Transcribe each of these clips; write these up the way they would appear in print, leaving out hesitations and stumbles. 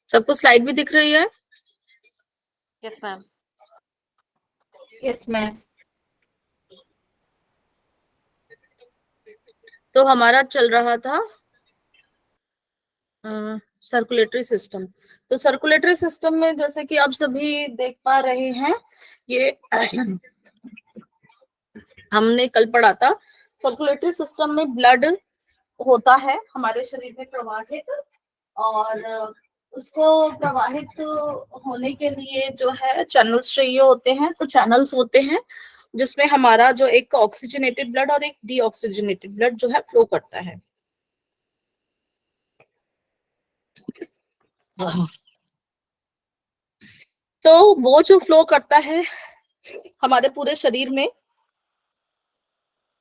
सबको स्लाइड भी दिख रही है? Yes ma'am. Yes ma'am. तो हमारा चल रहा था सर्कुलेटरी सिस्टम। तो सर्कुलेटरी सिस्टम में जैसे कि आप सभी देख पा रहे हैं, ये हमने कल पढ़ा था। सर्कुलेटरी सिस्टम में ब्लड होता है हमारे शरीर में प्रवाहित, और उसको प्रवाहित होने के लिए जो है चैनल्स चाहिए होते हैं। तो चैनल्स होते हैं जिसमें हमारा जो एक ऑक्सीजनेटेड ब्लड और एक डीऑक्सीजनेटेड ब्लड जो है फ्लो करता है। तो वो जो फ्लो करता है हमारे पूरे शरीर में,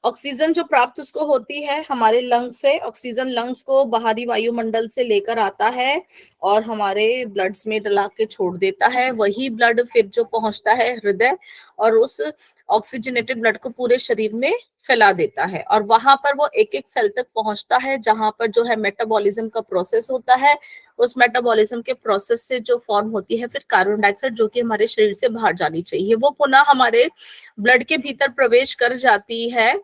ऑक्सीजन जो प्राप्त उसको होती है हमारे लंग्स से, ऑक्सीजन लंग्स को बाहरी वायुमंडल से लेकर आता है और हमारे ब्लड्स में डला के छोड़ देता है। वही ब्लड फिर जो पहुंचता है हृदय, और उस ऑक्सीजनेटेड ब्लड को पूरे शरीर में फैला देता है, और वहां पर वो एक एक सेल तक पहुंचता है जहां पर जो है मेटाबॉलिज्म का प्रोसेस होता है। उस मेटाबॉलिज्म के प्रोसेस से जो फॉर्म होती है फिर कार्बन डाइऑक्साइड, जो कि हमारे शरीर से बाहर जानी चाहिए, वो पुनः हमारे ब्लड के भीतर प्रवेश कर जाती है।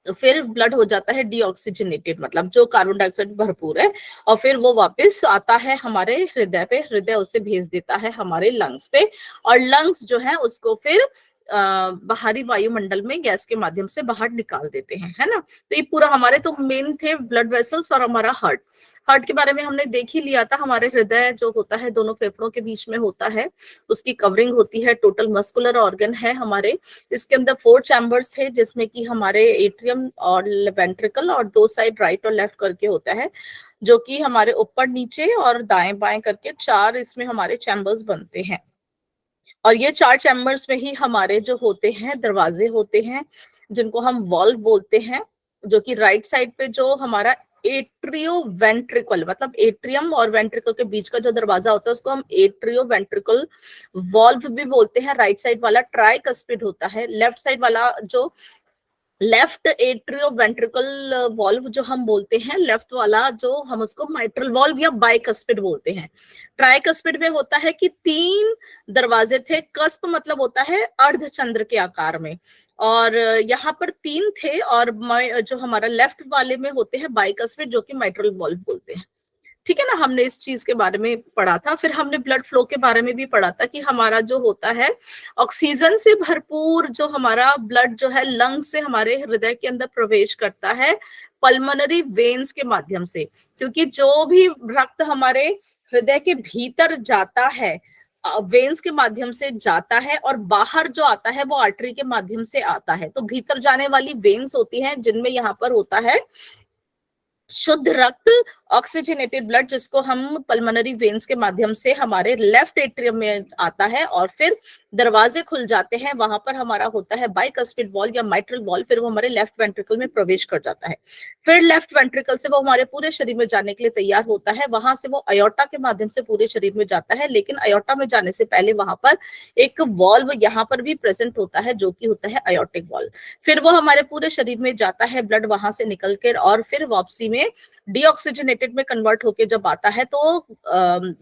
तो फिर ब्लड हो जाता है डीऑक्सीजनेटेड, मतलब जो कार्बन डाइऑक्साइड भरपूर है, और फिर वो वापस आता है हमारे हृदय पे, हृदय उसे भेज देता है हमारे लंग्स पे, और लंग्स जो है उसको फिर बाहरी वायुमंडल में गैस के माध्यम से बाहर निकाल देते हैं, है ना। तो ये पूरा हमारे तो मेन थे ब्लड वेसल्स और हमारा हार्ट। हार्ट के बारे में हमने देख ही लिया था। हमारे हृदय जो होता है दोनों फेफड़ों के बीच में होता है, उसकी कवरिंग होती है, टोटल मस्कुलर ऑर्गन है हमारे। इसके अंदर 4 चैम्बर्स थे जिसमें कि हमारे एट्रियम और वेंट्रिकल और 2 साइड राइट और लेफ्ट करके होता है, जो कि हमारे ऊपर नीचे और दाएं बाएं करके 4 इसमें हमारे चैम्बर्स बनते हैं। और ये 4 चैम्बर्स में ही हमारे जो होते हैं दरवाजे होते हैं, जिनको हम वॉल्व बोलते हैं, जो कि राइट साइड पे जो हमारा एट्रियो वेंट्रिकल, मतलब एट्रियम और वेंट्रिकल के बीच का जो दरवाजा होता है उसको हम एट्रियो वेंट्रिकल वॉल्व भी बोलते हैं। राइट साइड वाला ट्राइकस्पिड होता है। लेफ्ट साइड वाला जो लेफ्ट एट्रियो वेंट्रिकल वॉल्व जो हम बोलते हैं, लेफ्ट वाला जो हम उसको माइट्रल वॉल्व या बाइकस्पिड बोलते हैं। ट्राइकस्पिड में होता है कि 3 दरवाजे थे, कस्प मतलब होता है अर्धचंद्र के आकार में, और यहाँ पर 3 थे, और जो हमारा लेफ्ट वाले में होते हैं बाइकस्पिड, जो कि माइट्रल वॉल्व बोलते हैं। ठीक है ना, हमने इस चीज के बारे में पढ़ा था। फिर हमने ब्लड फ्लो के बारे में भी पढ़ा था कि हमारा जो होता है ऑक्सीजन से भरपूर जो हमारा ब्लड जो है लंग से हमारे हृदय के अंदर प्रवेश करता है पल्मोनरी वेन्स के माध्यम से, क्योंकि जो भी रक्त हमारे हृदय के भीतर जाता है वेन्स के माध्यम से जाता है, और बाहर जो आता है वो आर्टरी के माध्यम से आता है। तो भीतर जाने वाली वेन्स होती हैं जिनमें यहाँ पर होता है शुद्ध रक्त, ऑक्सीजनेटेड ब्लड, जिसको हम पल्मोनरी वेन्स के माध्यम से हमारे लेफ्ट एट्रियम में आता है, और फिर दरवाजे खुल जाते हैं। वहां पर हमारा होता है बाइकस्पिड वॉल्व या माइट्रल वॉल्व, फिर वो हमारे लेफ्ट वेंट्रिकल में प्रवेश कर जाता है। फिर लेफ्ट वेंट्रिकल से वो हमारे पूरे शरीर में जाने के लिए तैयार होता है। वहां से वो अयोर्टा के माध्यम से पूरे शरीर में जाता है, लेकिन अयोर्टा में जाने से पहले वहां पर एक वॉल्व यहाँ पर भी प्रेजेंट होता है, जो कि होता है अयोर्टिक वॉल्व। फिर वो हमारे पूरे शरीर में जाता है ब्लड वहां से निकल कर, और फिर वापसी में डीऑक्सीजनेटेड में कन्वर्ट होके जब आता है तो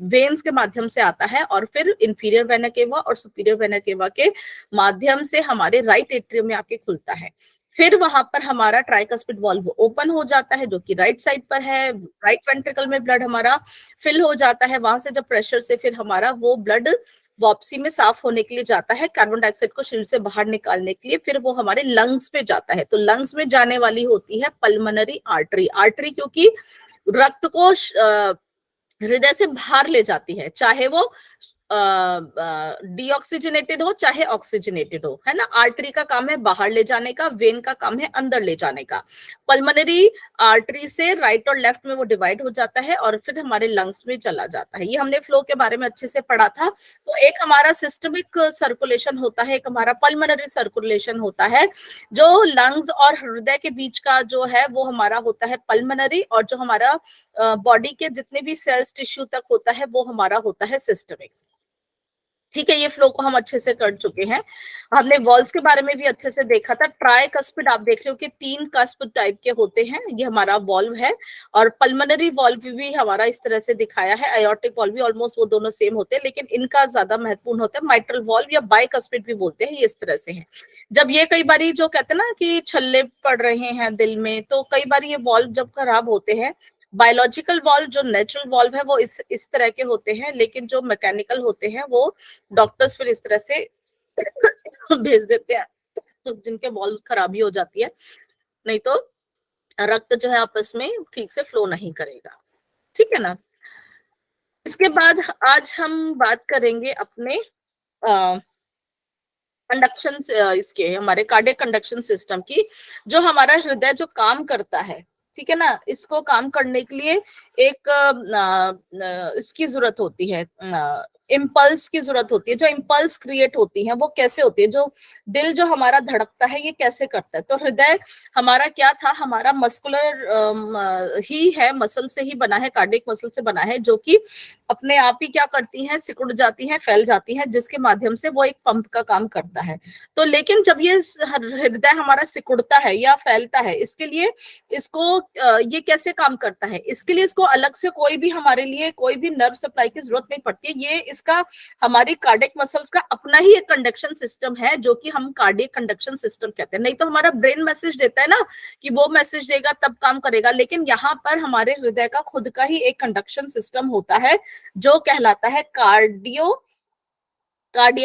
वेन्स के माध्यम से आता है, और फिर इंफीरियर वेना केवा और सुपीरियर वेना केवा के माध्यम से हमारे राइट एट्रियम में आके खुलता है। फिर वहां पर हमारा ट्राइकस्पिड वॉल्व ओपन हो जाता है, जो कि राइट साइड पर है। राइट वेंट्रिकल में ब्लड हमारा फिल हो जाता है। वहां से जब प्रेशर से फिर हमारा वो ब्लड वापसी में साफ होने के लिए जाता है, कार्बन डाइऑक्साइड को शरीर से बाहर निकालने के लिए, फिर वो हमारे लंग्स में जाता है। तो लंग्स में जाने वाली होती है पल्मोनरी आर्टरी। आर्टरी क्योंकि रक्त को हृदय से बाहर ले जाती है, चाहे वो डीऑक्सीजनेटेड हो चाहे ऑक्सीजनेटेड हो, है ना। आर्टरी का काम है बाहर ले जाने का, वेन का काम है अंदर ले जाने का। पल्मोनरी आर्टरी से राइट और लेफ्ट में वो डिवाइड हो जाता है और फिर हमारे लंग्स में चला जाता है। ये हमने फ्लो के बारे में अच्छे से पढ़ा था। तो एक हमारा सिस्टमिक सर्कुलेशन होता है, एक हमारा पल्मोनरी सर्कुलेशन होता है। जो लंग्स और हृदय के बीच का जो है वो हमारा होता है पल्मोनरी, और जो हमारा बॉडी के जितने भी सेल्स टिश्यू तक होता है वो हमारा होता है सिस्टमिक। ठीक है, ये फ्लो को हम अच्छे से कर चुके हैं। हमने वॉल्स के बारे में भी अच्छे से देखा था। ट्राई कस्पिड आप देख रहे हो कि 3 कस्प टाइप के होते हैं, ये हमारा वॉल्व है। और पल्मोनरी वॉल्व भी हमारा इस तरह से दिखाया है, आयोर्टिक वॉल्व भी ऑलमोस्ट वो दोनों सेम होते हैं, लेकिन इनका ज्यादा महत्वपूर्ण होता है माइट्रल वॉल्व या बाइकस्पिड भी बोलते हैं, ये इस तरह से है। जब ये कई बारी जो कहते हैं ना कि छल्ले पड़ रहे हैं दिल में, तो कई बार ये वॉल्व जब खराब होते हैं, बायोलॉजिकल वॉल्व जो नेचुरल वॉल्व है वो इस तरह के होते हैं, लेकिन जो मैकेनिकल होते हैं वो डॉक्टर्स फिर इस तरह से भेज देते हैं जिनके वॉल्व खराबी हो जाती है, नहीं तो रक्त जो है आपस में ठीक से फ्लो नहीं करेगा। ठीक है ना। इसके बाद आज हम बात करेंगे अपने कंडक्शन, इसके हमारे कार्डियक कंडक्शन सिस्टम की। जो हमारा हृदय जो काम करता है, ठीक है ना, इसको काम करने के लिए एक इसकी जरूरत होती है, इम्पल्स की जरूरत होती है। जो इम्पल्स क्रिएट होती है वो कैसे होती है, जो दिल जो हमारा धड़कता है ये कैसे करता है। तो हृदय हमारा क्या था, हमारा मस्कुलर ही है, मसल से ही बना है, कार्डियक मसल से बना है, जो कि अपने आप ही क्या करती हैं, सिकुड़ जाती हैं, फैल जाती हैं, जिसके माध्यम से वो एक पंप का काम करता है। तो लेकिन जब ये हृदय हमारा सिकुड़ता है या फैलता है, इसके लिए इसको ये कैसे काम करता है, इसके लिए इसको अलग से कोई भी हमारे लिए कोई भी नर्व सप्लाई की जरूरत नहीं पड़ती है। ये इसका हमारी कार्डियक मसल्स का अपना ही एक कंडक्शन सिस्टम है, जो कि हम कार्डियक कंडक्शन सिस्टम कहते हैं। नहीं तो हमारा ब्रेन मैसेज देता है ना कि वो मैसेज देगा तब काम करेगा, लेकिन यहाँ पर हमारे हृदय का खुद का ही एक कंडक्शन सिस्टम होता है जो कहलाता है कार्डियक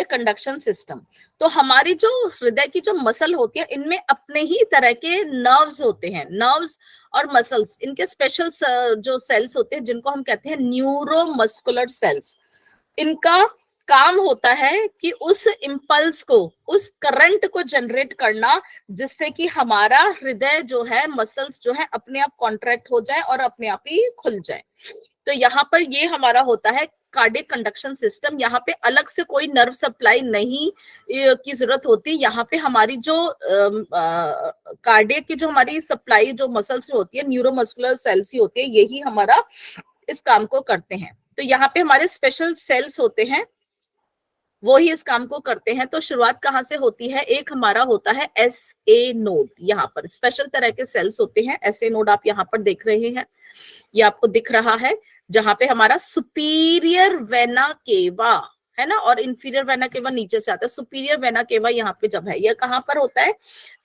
कंडक्शन सिस्टम। तो हमारी जो हृदय की जो मसल होती है, इनमें अपने ही तरह के नर्व्स होते हैं, नर्व्स और मसल्स, इनके स्पेशल जो सेल्स होते हैं जिनको हम कहते हैं न्यूरोमस्कुलर सेल्स। इनका काम होता है कि उस इम्पल्स को, उस करंट को जनरेट करना, जिससे कि हमारा हृदय जो है, मसल्स जो है अपने आप कॉन्ट्रैक्ट हो जाए और अपने आप ही खुल जाए। तो यहाँ पर ये हमारा होता है कार्डियक कंडक्शन सिस्टम। यहाँ पे अलग से कोई नर्व सप्लाई नहीं की जरूरत होती। यहाँ पे हमारी जो कार्डियक की जो हमारी सप्लाई जो मसल से होती है, न्यूरोमस्कुलर सेल्स ही होती है, यही हमारा इस काम को करते हैं। तो यहाँ पे हमारे स्पेशल सेल्स होते हैं, वो ही इस काम को करते हैं। तो शुरुआत कहाँ से होती है, एक हमारा होता है एस ए नोड। यहाँ पर स्पेशल तरह के सेल्स होते हैं, एस ए नोड आप यहाँ पर देख रहे हैं, ये आपको दिख रहा है, जहां पे हमारा सुपीरियर वेना केवा है ना, और इंफीरियर वेना केवा नीचे से आता है। सुपीरियर वेना केवा यहाँ पे जब है, ये कहाँ पर होता है,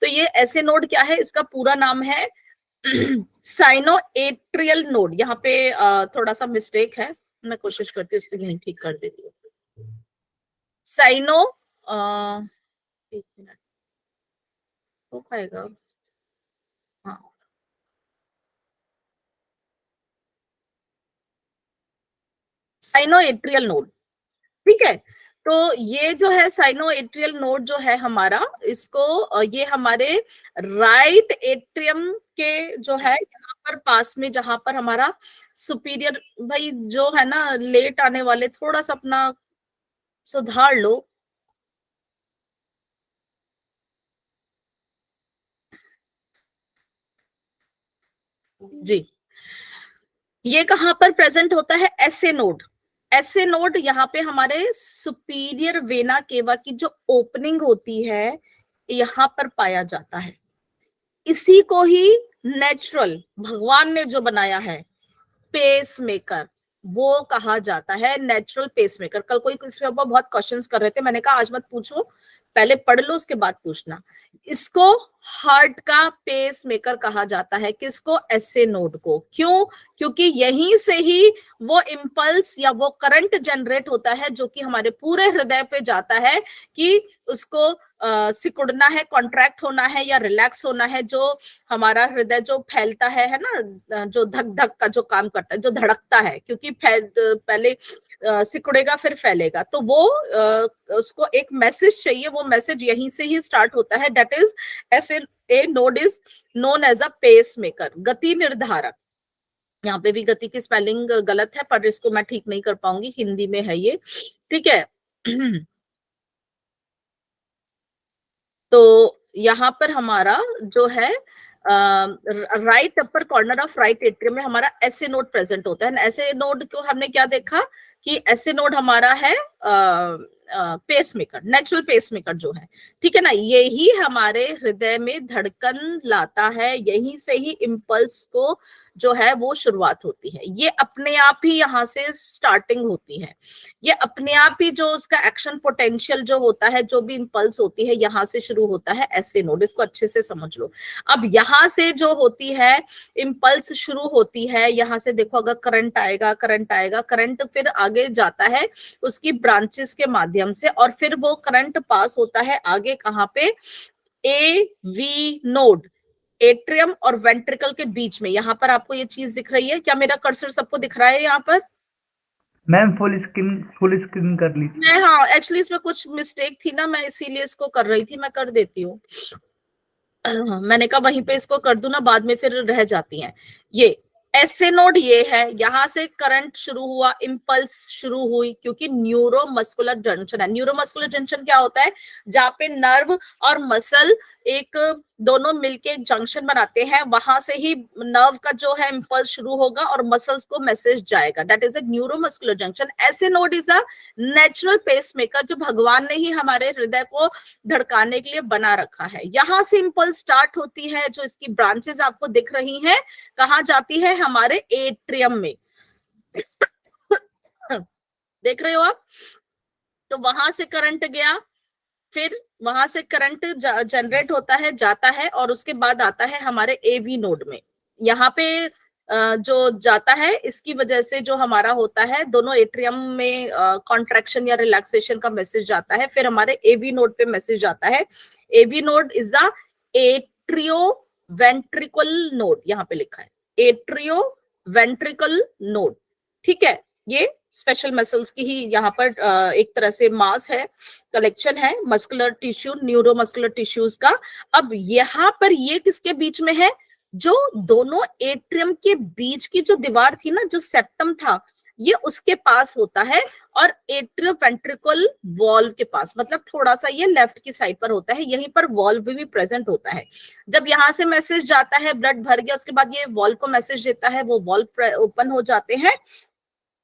तो ये ऐसे नोड क्या है, इसका पूरा नाम है साइनो एट्रियल नोड। यहाँ पे थोड़ा सा मिस्टेक है, मैं कोशिश करती हूँ इसको यहीं ठीक कर देती हूँ। साइनो एक मिनट हो पाएगा, हाँ, साइनो एट्रियल नोड, ठीक है। तो ये जो है साइनो एट्रियल नोड जो है हमारा, इसको ये हमारे राइट एट्रियम के जो है यहाँ पर पास में, जहां पर हमारा सुपीरियर, भाई जो है ना लेट आने वाले, थोड़ा सा अपना सुधार लो। जी, ये कहां पर प्रेजेंट होता है, एसए नोड। एसए नोड यहाँ पे हमारे सुपीरियर वेना केवा की जो ओपनिंग होती है, यहाँ पर पाया जाता है। इसी को ही नेचुरल भगवान ने जो बनाया है पेस मेकर, वो कहा जाता है नेचुरल पेस मेकर। कल कोई इसमें बहुत क्वेश्चंस कर रहे थे, मैंने कहा आज मत पूछो, पहले पढ़ लो उसके बाद पूछना। इसको हार्ट का पेस मेकर कहा जाता है, किसको, एसए नोड को। क्यों, क्योंकि यहीं से ही वो इम्पल्स या वो करंट जनरेट होता है, जो कि हमारे पूरे हृदय पे जाता है कि उसको सिकुड़ना है, कॉन्ट्रैक्ट होना है या रिलैक्स होना है। जो हमारा हृदय जो फैलता है ना, जो धक धक का जो काम करता है, जो धड़कता है, क्योंकि पहले सिकुड़ेगा फिर फैलेगा, तो वो उसको एक मैसेज चाहिए, वो मैसेज यहीं से ही स्टार्ट होता है। That is S A node is known as a pacemaker, गति निर्धारक। यहाँ पे भी गति की स्पेलिंग गलत है, पर इसको मैं ठीक नहीं कर पाऊंगी, हिंदी में है ये, ठीक है। तो यहाँ पर हमारा जो है right upper corner of right atrium में हमारा एसए नोड प्रेजेंट होता है। एसए नोड को हमने क्या देखा कि एसए नोड हमारा है पेसमेकर, नेचुरल पेसमेकर जो है, ठीक है ना, यही हमारे हृदय में धड़कन लाता है, यहीं से ही इम्पल्स को जो है वो शुरुआत होती है। ये अपने आप ही यहाँ से स्टार्टिंग होती है, ये अपने आप ही जो उसका एक्शन पोटेंशियल जो होता है, जो भी इम्पल्स होती है, यहाँ से शुरू होता है ऐसे नोड, इसको अच्छे से समझ लो। अब यहाँ से जो होती है इम्पल्स शुरू होती है, यहाँ से देखो अगर करंट आएगा, करंट आएगा, करंट फिर आगे जाता है उसकी ब्रांचेस के माध्यम से, और फिर वो करंट पास होता है आगे कहाँ पे, ए वी नोड, एट्रियम और वेंट्रिकल के बीच में। यहाँ पर आपको ये चीज दिख रही है क्या? मेरा कर्सर सबको दिख रहा है यहाँ पर? मैम फुल स्क्रीन कर ली थी मैं, हाँ एक्चुअली इसमें कुछ मिस्टेक थी ना, मैं इसीलिए इसको कर रही थी, मैं कर देती हूँ। मैंने कहा वहीं पे इसको कर दूं ना, बाद में फिर रह जाती हैं। ये ऐसे नोड ये है, यहां से करंट शुरू हुआ, इम्पल्स शुरू हुई, क्योंकि न्यूरोमस्कुलर जंक्शन है। न्यूरोमस्कुलर जंक्शन क्या होता है? जहाँ पे नर्व और मसल एक दोनों मिलके एक जंक्शन बनाते हैं, वहां से ही नर्व का जो है इम्पल्स शुरू होगा और मसल्स को मैसेज जाएगा, that is a neuromuscular junction. SA node is a natural pacemaker, जो भगवान ने ही हमारे हृदय को धड़काने के लिए बना रखा है। यहां से इम्पल्स स्टार्ट होती है, जो इसकी ब्रांचेस आपको दिख रही हैं, कहाँ जाती है? हमारे एट्रियम में। देख रहे हो आप? तो वहां से करंट गया, फिर वहां से करंट जनरेट होता है, जाता है, और उसके बाद आता है हमारे एवी नोड में। यहाँ पे जो जाता है, इसकी वजह से जो हमारा होता है, दोनों एट्रियम में कॉन्ट्रैक्शन या रिलैक्सेशन का मैसेज जाता है, फिर हमारे एवी नोड पे मैसेज आता है। AV node is the atrioventricular node, यहाँ पे लिखा है एट्रियो वेंट्रिकल नोड, ठीक है। ये स्पेशल मसल्स की ही यहाँ पर एक तरह से मास है, कलेक्शन है मस्कुलर टिश्यू, न्यूरोमस्कुलर टिश्यूज का। अब यहाँ पर ये किसके बीच में है? जो दोनों एट्रियम के बीच की जो दीवार थी ना, जो सेप्टम था, ये उसके पास होता है, और एट्रियो वेंट्रिकल वॉल्व के पास, मतलब थोड़ा सा ये लेफ्ट की साइड पर होता है, यहीं पर वॉल्व भी प्रेजेंट होता है। जब यहाँ से मैसेज जाता है, ब्लड भर गया, उसके बाद ये वॉल्व को मैसेज देता है, वो वॉल्व ओपन हो जाते हैं,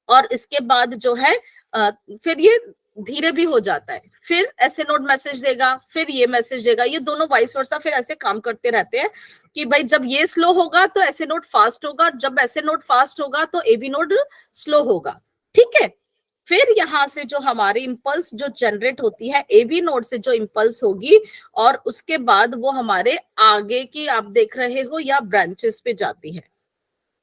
और इसके बाद जो है फिर ये धीरे भी हो जाता है, फिर ऐसे नोड मैसेज देगा, फिर ये मैसेज देगा, ये दोनों वाइस वर्सा फिर ऐसे काम करते रहते हैं कि भाई जब ये स्लो होगा तो ऐसे नोड फास्ट होगा, जब ऐसे नोड फास्ट होगा तो एवी नोड स्लो होगा, ठीक है। फिर यहाँ से जो हमारी इम्पल्स जो जनरेट होती है एवी नोड से, जो इम्पल्स होगी, और उसके बाद वो हमारे आगे की आप देख रहे हो या ब्रांचेस पे जाती है,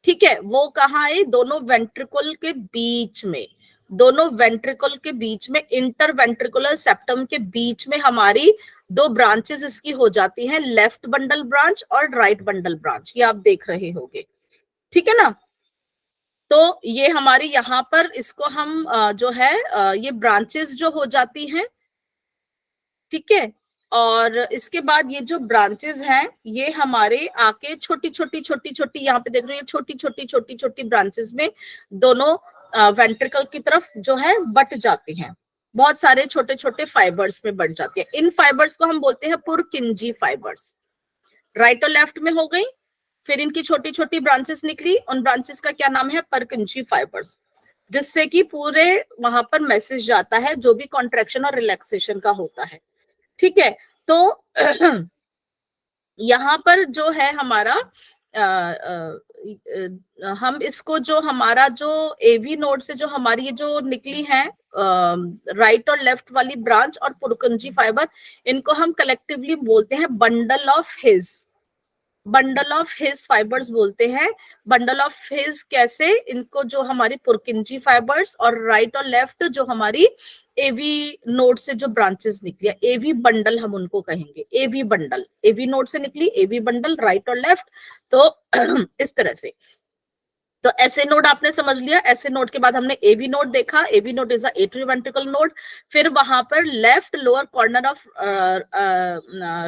ठीक है। वो कहाँ है? दोनों वेंट्रिकल के बीच में, दोनों वेंट्रिकल के बीच में, इंटर वेंट्रिकुलर सेप्टम के बीच में हमारी दो ब्रांचेस इसकी हो जाती हैं, लेफ्ट बंडल ब्रांच और राइट बंडल ब्रांच, ये आप देख रहे होंगे, ठीक है ना। तो ये हमारी यहाँ पर इसको हम जो है ये ब्रांचेस जो हो जाती हैं, ठीक है। और इसके बाद ये जो ब्रांचेस हैं, ये हमारे आके छोटी छोटी छोटी छोटी, यहाँ पे देख रहे हैं छोटी छोटी छोटी छोटी ब्रांचेस में दोनों वेंट्रिकल की तरफ जो है बट जाती हैं, बहुत सारे छोटे छोटे फाइबर्स में बट जाती है। इन फाइबर्स को हम बोलते हैं पुरकिंजी फाइबर्स, राइट और लेफ्ट में हो गई, फिर इनकी छोटी छोटी ब्रांचेस निकली, उन ब्रांचेस का क्या नाम है? परकिंजी फाइबर्स, जिससे कि पूरे वहां पर मैसेज जाता है, जो भी कॉन्ट्रैक्शन और रिलैक्सेशन का होता है, ठीक है। तो यहाँ पर जो है हमारा हम इसको जो हमारा जो एवी नोड से जो हमारी ये जो निकली है राइट और लेफ्ट वाली ब्रांच और पुरकुंजी फाइबर, इनको हम कलेक्टिवली बोलते हैं bundle of his, bundle of his fibres बोलते हैं। बंडल ऑफ हिज कैसे? इनको जो हमारी पुरकिंजी फाइबर्स और राइट और लेफ्ट जो हमारी एवी नोड से जो ब्रांचेस निकली है, एवी बंडल हम उनको कहेंगे, एवी बंडल, एवी नोड से निकली एवी बंडल, राइट और लेफ्ट, तो इस तरह से। तो ऐसे नोड आपने समझ लिया। ऐसे नोड के बाद हमने एवी नोड देखा, एवी नोड इज एट्रियोवेंट्रिकल नोड। फिर वहां पर left lower corner of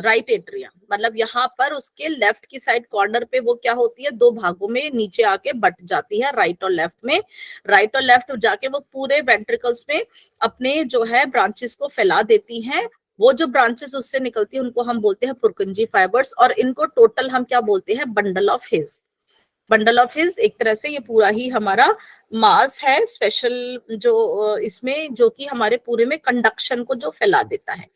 right atrium, मतलब यहाँ पर उसके लेफ्ट की साइड कॉर्नर पे वो क्या होती है? दो भागों में नीचे आके बट जाती है, राइट और लेफ्ट में। राइट और लेफ्ट जाके वो पूरे वेंट्रिकल्स में अपने जो है ब्रांचेस को फैला देती हैं। वो जो ब्रांचेस उससे निकलती है उनको हम बोलते हैं पुरकुंजी फाइबर्स, और इनको टोटल हम क्या बोलते हैं? Bundle of his. Bundle of his, एक तरह से ये पूरा ही हमारा मास है स्पेशल, जो इसमें जो कि हमारे पूरे में कंडक्शन को जो फैला देता है।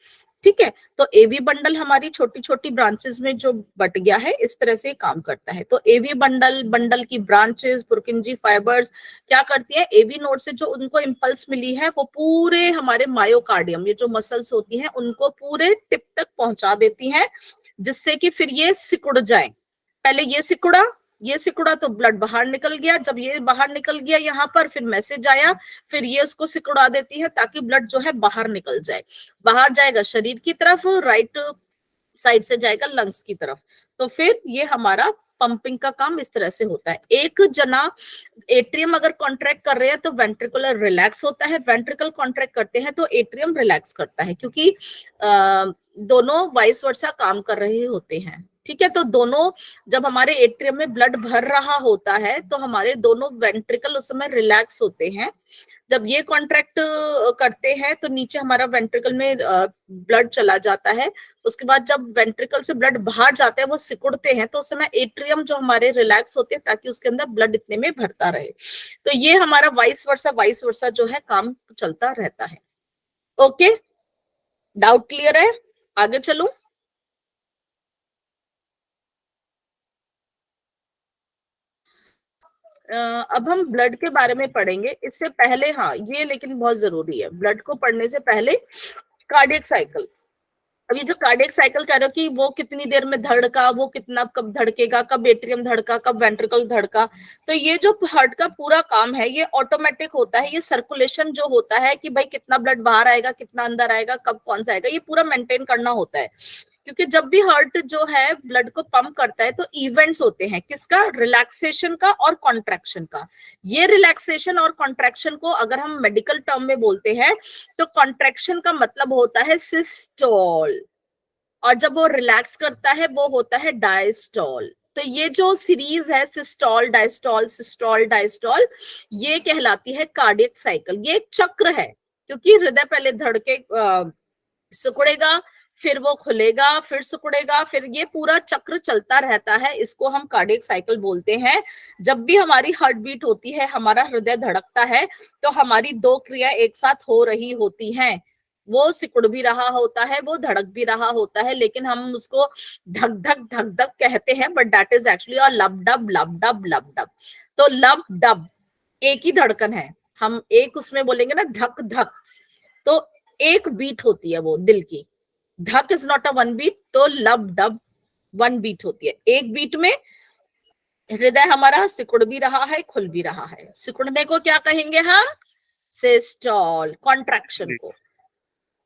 ठीक है, तो एवी बंडल हमारी छोटी छोटी ब्रांचेस में जो बट गया है, इस तरह से काम करता है। तो एवी बंडल, बंडल की ब्रांचेस, पुरकिंजी फाइबर्स क्या करती है, एवी नोड से जो उनको इंपल्स मिली है वो पूरे हमारे मायोकार्डियम, ये जो मसल्स होती हैं उनको पूरे टिप तक पहुंचा देती हैं, जिससे कि फिर ये सिकुड़ जाए। पहले ये सिकुड़ा तो ब्लड बाहर निकल गया, जब ये बाहर निकल गया यहाँ पर फिर मैसेज आया, फिर ये उसको सिकुड़ा देती है ताकि ब्लड जो है बाहर निकल जाए। बाहर जाएगा शरीर की तरफ, राइट साइड से जाएगा लंग्स की तरफ। तो फिर ये हमारा पंपिंग का काम इस तरह से होता है। एक जना एट्रियम अगर कॉन्ट्रैक्ट कर रहे हैं तो वेंट्रिकुलर रिलैक्स होता है, वेंट्रिकल कॉन्ट्रैक्ट करते हैं तो एट्रियम रिलैक्स करता है, क्योंकि दोनों वाइस वर्सा काम कर रहे होते हैं। ठीक है, तो दोनों, जब हमारे एट्रियम में ब्लड भर रहा होता है तो हमारे दोनों वेंट्रिकल उस समय रिलैक्स होते हैं। जब ये कॉन्ट्रैक्ट करते हैं तो नीचे हमारा वेंट्रिकल में ब्लड चला जाता है। उसके बाद जब वेंट्रिकल से ब्लड बाहर जाता है, वो सिकुड़ते हैं, तो उस समय एट्रियम जो हमारे रिलैक्स होते हैं ताकि उसके अंदर ब्लड इतने में भरता रहे। तो ये हमारा वाइस वर्सा जो है काम चलता रहता है। ओके, डाउट क्लियर है? आगे चलूं? अब हम ब्लड के बारे में पढ़ेंगे। इससे पहले, हाँ ये लेकिन बहुत जरूरी है, ब्लड को पढ़ने से पहले कार्डियक साइकिल। अब ये जो कार्डियक साइकिल कह रहे हो कि वो कितनी देर में धड़का, वो कितना कब धड़केगा, कब एट्रियम धड़का, कब वेंट्रिकल धड़का, तो ये जो हार्ट का पूरा काम है ये ऑटोमेटिक होता है। ये सर्कुलेशन जो होता है कि भाई कितना ब्लड बाहर आएगा, कितना अंदर आएगा, कब कौन सा आएगा, ये पूरा मेंटेन करना होता है। क्योंकि जब भी हार्ट जो है ब्लड को पंप करता है तो इवेंट्स होते हैं, किसका, रिलैक्सेशन का और कॉन्ट्रैक्शन का। ये रिलैक्सेशन और कॉन्ट्रैक्शन को अगर हम मेडिकल टर्म में बोलते हैं तो कॉन्ट्रैक्शन का मतलब होता है सिस्टोल, और जब वो रिलैक्स करता है वो होता है डायस्टोल। तो ये जो सीरीज है सिस्टोल डायस्टोल सिस्टोल डायस्टोल, ये कहलाती है कार्डियक साइकिल। ये एक चक्र है, क्योंकि हृदय पहले धड़के सिकुड़ेगा, फिर वो खुलेगा, फिर सिकुड़ेगा, फिर ये पूरा चक्र चलता रहता है। इसको हम कार्डियक साइकिल बोलते हैं। जब भी हमारी हार्ट बीट होती है, हमारा हृदय धड़कता है, तो हमारी दो क्रिया एक साथ हो रही होती हैं। वो सिकुड़ भी रहा होता है, वो धड़क भी रहा होता है, लेकिन हम उसको धक धक धक धक कहते हैं, बट दैट इज एक्चुअली और लब डब लब डब लब डब। तो लब डब एक ही धड़कन है, हम एक उसमें बोलेंगे ना धक धक, तो एक बीट होती है वो दिल की। धक is not a one beat, तो लब डब वन बीट होती है। एक बीट में हृदय हमारा सिकुड़ भी रहा है, खुल भी रहा है। सिकुड़ने को क्या कहेंगे हम, सिस्टोल, कॉन्ट्रैक्शन को।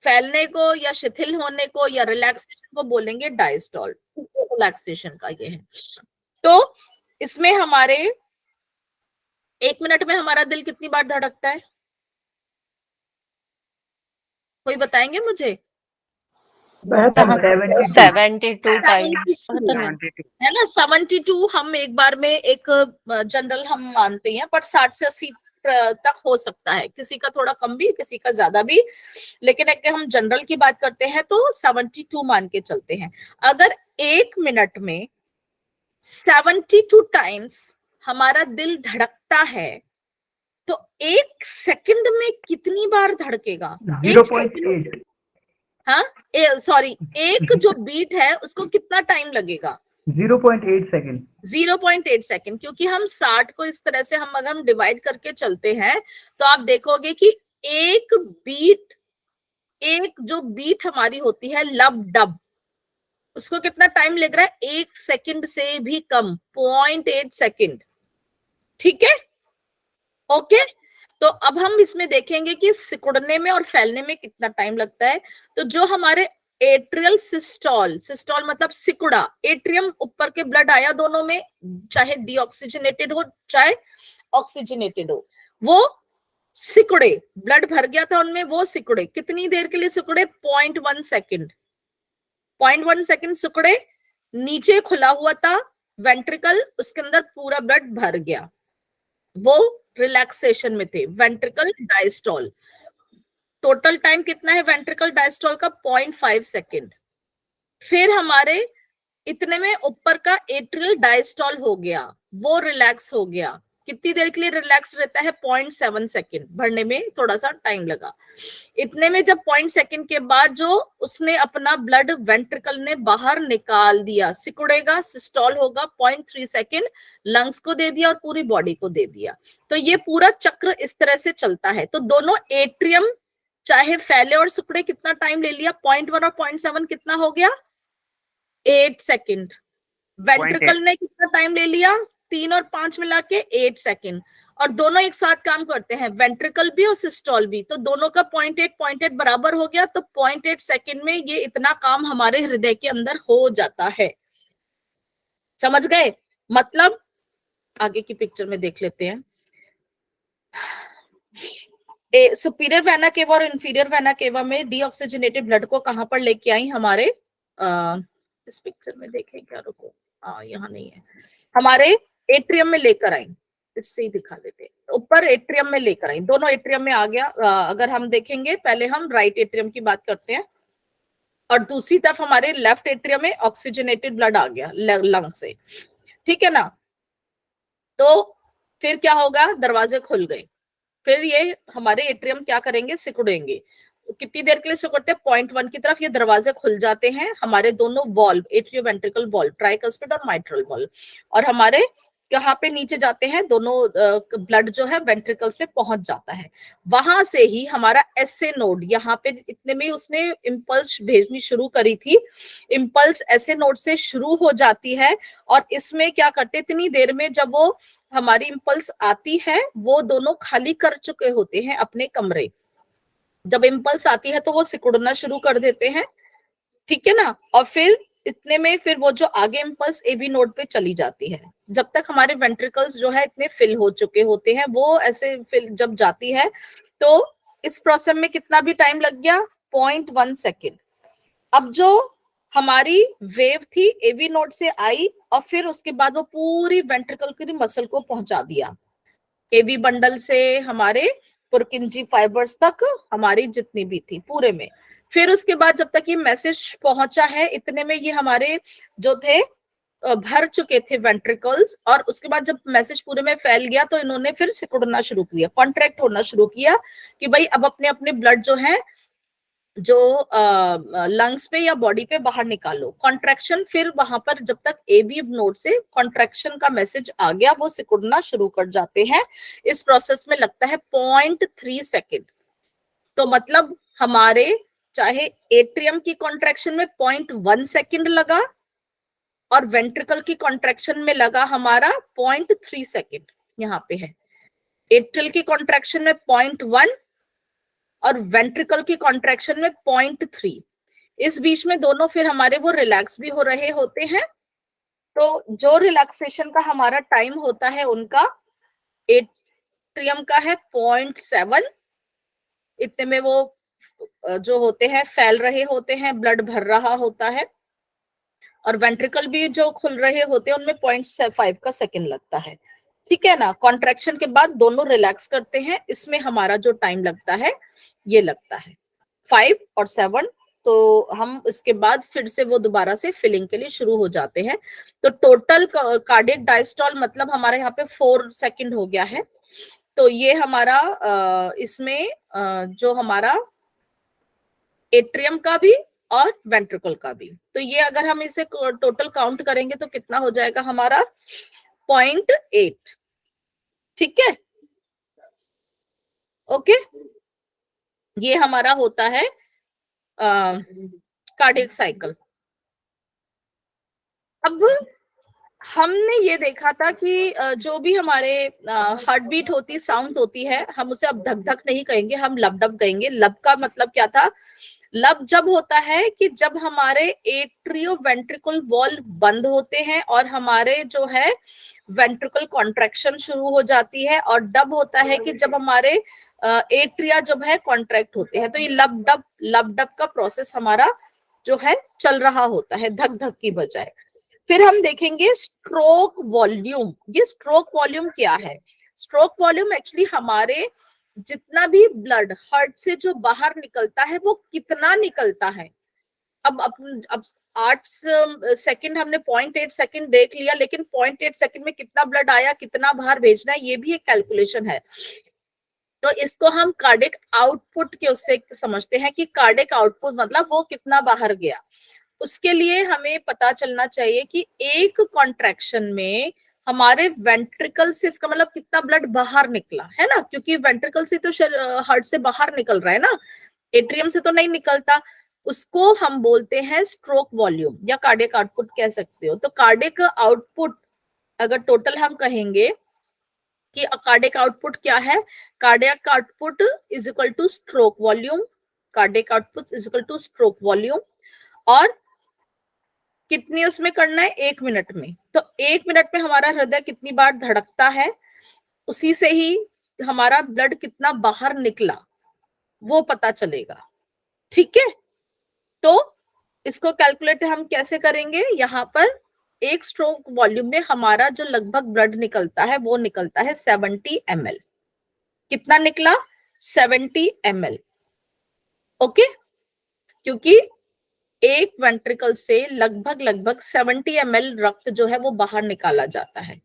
फैलने को या शिथिल होने को या रिलैक्सेशन को बोलेंगे डायस्टोल। रिलैक्सेशन का ये है। तो इसमें हमारे 1 मिनट में हमारा दिल कितनी बार धड़कता है, कोई बताएंगे मुझे? 72 टाइम्स है ना, 72 हम एक बार में, एक जनरल हम मानते हैं, पर 60 से 80 तक हो सकता है, किसी का थोड़ा कम भी, किसी का ज्यादा भी, लेकिन अगर हम जनरल की बात करते हैं तो 72 मान के चलते हैं। अगर 1 मिनट में 72 टाइम्स हमारा दिल धड़कता है तो 1 सेकंड में कितनी बार धड़केगा? 0.8। हाँ, सॉरी, एक जो बीट है उसको कितना टाइम लगेगा? 0.8 सेकंड। 0.8 सेकंड, क्योंकि हम 60 को इस तरह से हम अगर हम डिवाइड करके चलते हैं तो आप देखोगे कि एक बीट, एक जो बीट हमारी होती है लब डब, उसको कितना टाइम लग रहा है? 1 सेकंड से भी कम, 0.8 सेकंड। ठीक है, ओके। तो अब हम इसमें देखेंगे कि सिकुड़ने में और फैलने में कितना टाइम लगता है। तो जो हमारे एट्रियल सिस्टोल, सिस्टोल मतलब सिकुड़ा, एट्रियम ऊपर के ब्लड आया दोनों में, चाहे डीऑक्सीजनेटेड हो चाहे ऑक्सीजनेटेड हो, वो सिकुड़े, ब्लड भर गया था उनमें, वो सिकुड़े। कितनी देर के लिए सिकुड़े? 0.1 सेकंड। 0.1 सेकंड सिकुड़े, नीचे खुला हुआ था वेंट्रिकल, उसके अंदर पूरा ब्लड भर गया, वो रिलैक्सेशन में थे। वेंट्रिकल डायस्टोल, टोटल टाइम कितना है वेंट्रिकल डायस्टोल का? 0.5 सेकंड। फिर हमारे इतने में ऊपर का एट्रियल डायस्टोल हो गया, वो रिलैक्स हो गया। कितनी देर के लिए रिलैक्स रहता है? 0.7 सेकेंड, भरने में थोड़ा सा टाइम लगा। इतने में जब 0.7 सेकेंड के बाद जो उसने अपना ब्लड वेंट्रिकल ने बाहर निकाल दिया, सिकुड़ेगा, सिस्टोल होगा, 0.3 सेकेंड लंग्स को दे दिया और पूरी बॉडी को दे दिया। तो ये पूरा चक्र इस तरह से चलता है। तो दोनों एट्रियम चाहे फैले और सिकुड़े, कितना टाइम ले लिया? 0.1 और 0.7 कितना हो गया? 8 सेकेंड। वेंट्रिकल ने कितना टाइम ले लिया? 3 और 5 मिला के 8 सेकेंड। और दोनों एक साथ काम करते हैं, वेंट्रिकल भी और सिस्टोल भी, तो दोनों का 0.8 बराबर हो गया। तो 0.8 सेकेंड में ये इतना काम हमारे हृदय के अंदर हो जाता है। समझ गए? मतलब आगे की पिक्चर में देख लेते हैं। सुपीरियर वेना केवा और इंफीरियर वेना केवा में डीऑक्सीजनेटेड ब्लड को कहां पर लेके आई? हमारे इस पिक्चर में देखें क्या, रुको, यहाँ नहीं है, हमारे एट्रियम में लेकर आई। इससे ही दिखा देते हैं, ऊपर एट्रियम में लेकर आई, दोनों एट्रियम में आ गया। अगर हम देखेंगे, पहले हम राइट एट्रियम की बात करते हैं, और दूसरी तरफ हमारे लेफ्ट एट्रियम में ऑक्सीजनेटेड ब्लड आ गया लंग से, ठीक है ना। तो फिर क्या होगा? दरवाजे खुल गए। फिर ये हमारे एट्रियम क्या करेंगे? सिकुड़ेंगे। कितनी देर के लिए सिकुड़ते हैं? 0.1 की तरफ ये दरवाजे खुल जाते हैं, हमारे दोनों वॉल्व, एट्रियोवेंट्रिकल वॉल्व, ट्राइकस्पिड और माइट्रल वॉल्व, और हमारे कहाँ पे नीचे जाते हैं? दोनों ब्लड जो है वेंट्रिकल्स में पहुंच जाता है। वहां से ही हमारा एसए नोड, यहाँ पे इतने में उसने इम्पल्स भेजनी शुरू करी थी, इम्पल्स एसए नोड से शुरू हो जाती है। और इसमें क्या करते, इतनी देर में जब वो हमारी इम्पल्स आती है, वो दोनों खाली कर चुके होते हैं अपने कमरे। जब इम्पल्स आती है तो वो सिकुड़ना शुरू कर देते हैं, ठीक है ना। और फिर इतने में फिर वो जो आगे इम्पल्स एवी नोड पे चली जाती है। जब तक हमारे वेंट्रिकल्स जो है इतने फिल हो चुके होते हैं, वो ऐसे फिल जब जाती है, तो इस प्रोसेस में कितना भी टाइम लग गया? 0.1 सेकेंड। अब जो हमारी वेव थी एवी नोड से आई, और फिर उसके बाद वो पूरी वेंट्रिकल की मसल को पहुंचा दिया, एवी बंडल से हमारे पुरकिंजी फाइबर्स तक, हमारी जितनी भी थी पूरे में। फिर उसके बाद जब तक ये मैसेज पहुंचा है, इतने में ये हमारे जो थे भर चुके थे वेंट्रिकल्स, और उसके बाद जब मैसेज पूरे में फैल गया तो इन्होंने फिर सिकुड़ना शुरू किया, कॉन्ट्रैक्ट होना शुरू किया कि भाई अब अपने अपने ब्लड जो है जो लंग्स पे या बॉडी पे बाहर निकालो। कॉन्ट्रैक्शन, फिर वहां पर जब तक एवी नोड से कॉन्ट्रैक्शन का मैसेज आ गया, वो सिकुड़ना शुरू कर जाते हैं। इस प्रोसेस में लगता है 0.3 सेकेंड। तो मतलब हमारे चाहे एट्रियम की कॉन्ट्रैक्शन में 0.1 सेकेंड लगा, और वेंट्रिकल की कॉन्ट्रैक्शन में लगा हमारा 0.3 सेकेंड। यहाँ पे है एट्रियल की कॉन्ट्रैक्शन में 0.1 और वेंट्रिकल की कॉन्ट्रैक्शन में 0.3। इस बीच में दोनों फिर हमारे वो रिलैक्स भी हो रहे होते हैं। तो जो रिलैक्सेशन का हमारा टाइम होता है उनका, एट्रियम का है 0.7। इतने में वो जो होते हैं फैल रहे होते हैं, ब्लड भर रहा होता है, और वेंट्रिकल भी जो खुल रहे होते हैं उनमें 0.5 का सेकेंड लगता है, ठीक है ना। कॉन्ट्रैक्शन के बाद दोनों रिलैक्स करते हैं, इसमें हमारा जो टाइम लगता है ये लगता है 5 और 7। तो हम इसके बाद फिर से वो दोबारा से फिलिंग के लिए शुरू हो जाते हैं। तो टोटल कार्डियक डायस्टॉल मतलब हमारे यहाँ पे 4 सेकेंड हो गया है। तो ये हमारा इसमें जो हमारा एट्रियम का भी और वेंट्रिकल का भी, तो ये अगर हम इसे टोटल काउंट करेंगे तो कितना हो जाएगा हमारा? 0.8, ठीक है, ओके। ये हमारा होता है कार्डियक साइकिल। अब हमने ये देखा था कि जो भी हमारे हार्ट बीट होती, साउंड होती है, हम उसे अब धक धक नहीं कहेंगे, हम लब डब कहेंगे। लब का मतलब क्या था? लब जब होता है कि जब हमारे एट्रियो वेंट्रिकल वॉल्व बंद होते हैं और हमारे जो है वेंट्रिकल कॉन्ट्रैक्शन शुरू हो जाती है, और डब होता है कि जब हमारे एट्रिया जो है कॉन्ट्रैक्ट होते हैं। तो ये लब डब का प्रोसेस हमारा जो है चल रहा होता है धक धक की बजाय। फिर हम देखेंगे स्ट्रोक वॉल्यूम। ये स्ट्रोक वॉल्यूम क्या है? स्ट्रोक वॉल्यूम एक्चुअली हमारे जितना भी ब्लड हार्ट से जो बाहर निकलता है वो कितना निकलता है। अब 8 सेकंड हमने 0.8 सेकंड देख लिया, लेकिन 0.8 सेकंड में कितना ब्लड आया, कितना बाहर भेजना है, ये भी एक कैलकुलेशन है। तो इसको हम कार्डिक आउटपुट के उससे समझते हैं कि कार्डिक आउटपुट मतलब वो कितना बाहर गया। उसके लिए हमें पता चलना चाहिए कि एक कॉन्ट्रैक्शन में हमारे वेंट्रिकल से, इसका मतलब कितना ब्लड बाहर निकला है ना, क्योंकि वेंट्रिकल से तो हार्ट से बाहर निकल रहा है ना, एट्रियम से तो नहीं निकलता। उसको हम बोलते हैं स्ट्रोक वॉल्यूम या कार्डियक आउटपुट कह सकते हो। तो कार्डियक आउटपुट अगर टोटल हम कहेंगे कि कार्डियक आउटपुट क्या है, cardiac output is equal two stroke volume, cardiac output is equal two stroke volume. और कितनी उसमें करना है, 1 मिनट में। तो 1 मिनट में हमारा हृदय कितनी बार धड़कता है, उसी से ही हमारा ब्लड कितना बाहर निकला वो पता चलेगा। ठीक है, तो इसको कैलकुलेट हम कैसे करेंगे, यहाँ पर एक स्ट्रोक वॉल्यूम में हमारा जो लगभग ब्लड निकलता है वो निकलता है 70 ml। कितना निकला, 70 ml। ओके, क्योंकि एक वेंट्रिकल से लगभग 70 ml रक्त जो है वो बाहर निकाला जाता है।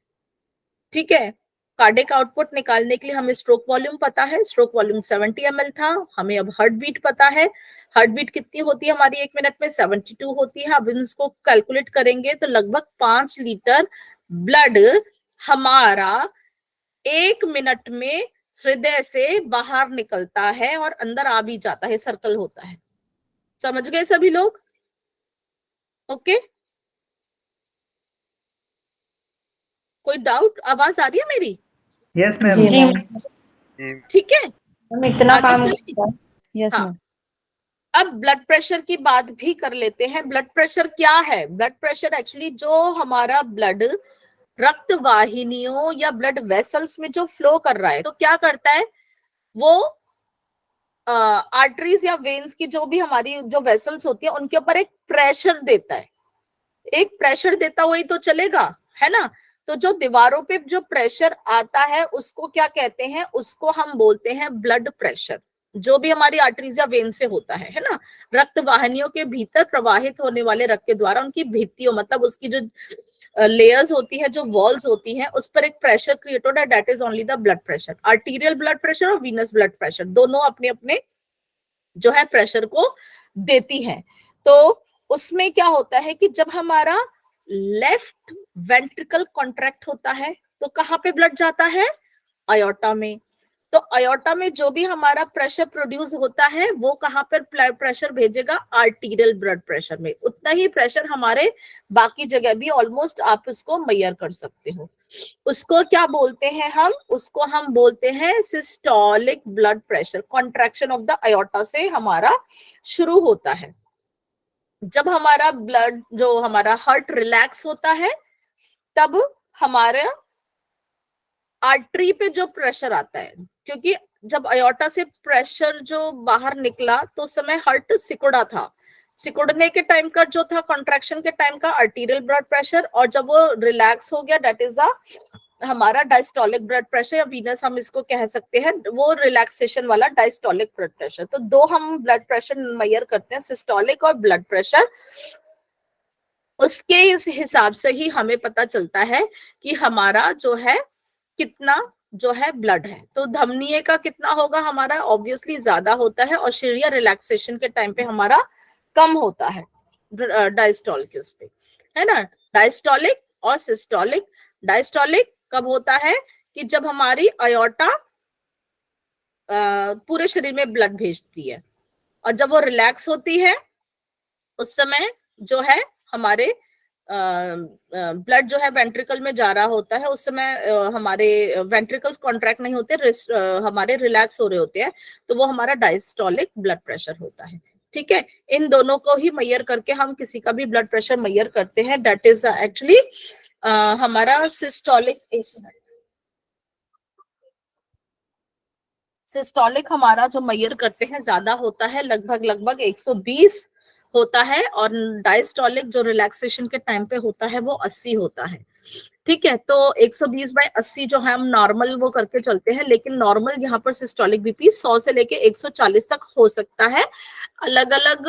ठीक है, कार्डियक आउटपुट निकालने के लिए हमें स्ट्रोक वॉल्यूम पता है, स्ट्रोक वॉल्यूम 70 ml था। हमें अब हार्ट बीट पता है, हार्ट बीट कितनी होती है हमारी 1 मिनट में, 72 होती है। अब इसको कैलकुलेट करेंगे तो लगभग 5 लीटर ब्लड हमारा 1 मिनट में हृदय से बाहर निकलता है और अंदर आ भी जाता है, सर्कल होता है। समझ गए सभी लोग? ओके, कोई डाउट? आवाज आ रही है मेरी? यस जी मैम। मैम। ठीक है, हम इतना आगे काम चलें? करता है। यस हाँ, मैम। अब ब्लड प्रेशर की बात भी कर लेते हैं। ब्लड प्रेशर क्या है? ब्लड प्रेशर एक्चुअली जो हमारा ब्लड रक्त वाहिनियों या ब्लड वेसल्स में जो फ्लो कर रहा है, तो क्या करता है वो, आर्टरीज या वेन्स की जो भी हमारी जो वेसल्स होती है उनके ऊपर एक प्रेशर देता है। एक प्रेशर देता हुआ ही तो चलेगा, है ना। तो जो दीवारों पे जो प्रेशर आता है उसको क्या कहते हैं, उसको हम बोलते हैं ब्लड प्रेशर। जो भी हमारी आर्टरीज या वेन से होता है ना, रक्त वाहिनियों के भीतर प्रवाहित होने वाले रक्त के द्वारा उनकी भित्तियों, मतलब उसकी जो लेयर्स होती है, जो वॉल्स होती हैं, उस पर एक प्रेशर क्रिएट होता है, that is only the blood pressure. Arterial blood pressure और वीनस ब्लड प्रेशर दोनों अपने अपने जो है प्रेशर को देती हैं। तो उसमें क्या होता है कि जब हमारा लेफ्ट वेंट्रिकल कॉन्ट्रैक्ट होता है तो कहाँ पे ब्लड जाता है, अयोर्टा में। तो अयोर्टा में जो भी हमारा प्रेशर प्रोड्यूस होता है वो कहाँ पर प्रेशर भेजेगा, आर्टीरियल ब्लड प्रेशर में। उतना ही प्रेशर हमारे बाकी जगह भी ऑलमोस्ट आप उसको मेजर कर सकते हो। उसको क्या बोलते हैं हम, उसको हम बोलते हैं systolic blood pressure. Contraction of the aorta से हमारा शुरू होता है। जब हमारा ब्लड, जो हमारा हार्ट रिलैक्स होता है, तब हमारे आर्टरी पे जो प्रेशर आता है, क्योंकि जब अयोर्टा से प्रेशर जो बाहर निकला तो उस समय हार्ट सिकुड़ा था। सिकुड़ने के टाइम का जो था, कॉन्ट्रैक्शन के टाइम का आर्टीरियल ब्लड प्रेशर, और जब वो रिलैक्स हो गया दैट इज हमारा डायस्टोलिक ब्लड प्रेशर या वीनस हम इसको कह सकते हैं, वो रिलैक्सेशन वाला डायस्टोलिक ब्लड प्रेशर। तो दो हम ब्लड प्रेशर मेजर करते हैं, सिस्टोलिक और ब्लड प्रेशर। उसके इस हिसाब से ही हमें पता चलता है कि हमारा जो है कितना जो है ब्लड है। तो धमनीय का कितना होगा हमारा, ऑब्वियसली ज्यादा होता है, और शरीर रिलैक्सेशन के टाइम पे हमारा कम होता है डायस्टोलिक पे, है ना। डायस्टोलिक और सिस्टोलिक। डायस्टोलिक कब होता है कि जब हमारी अयोर्टा पूरे शरीर में ब्लड भेजती है, और जब वो रिलैक्स होती है उस समय जो है हमारे ब्लड जो है वेंट्रिकल में जा रहा होता है, उस समय हमारे वेंट्रिकल्स कॉन्ट्रैक्ट नहीं होते, हमारे रिलैक्स हो रहे होते हैं, तो वो हमारा डायस्टोलिक ब्लड प्रेशर होता है। ठीक है, इन दोनों को ही मेजर करके हम किसी का भी ब्लड प्रेशर मेजर करते हैं, दैट इज एक्चुअली हमारा सिस्टोलिक हमारा जो मेजर करते हैं ज्यादा होता है, लगभग 120 होता है, और डायस्टोलिक जो रिलैक्सेशन के टाइम पे होता है वो 80 होता है। ठीक है, तो 120/80 जो है हम नॉर्मल वो करके चलते हैं, लेकिन नॉर्मल यहाँ पर सिस्टोलिक बीपी 100 से लेके 140 तक हो सकता है। अलग अलग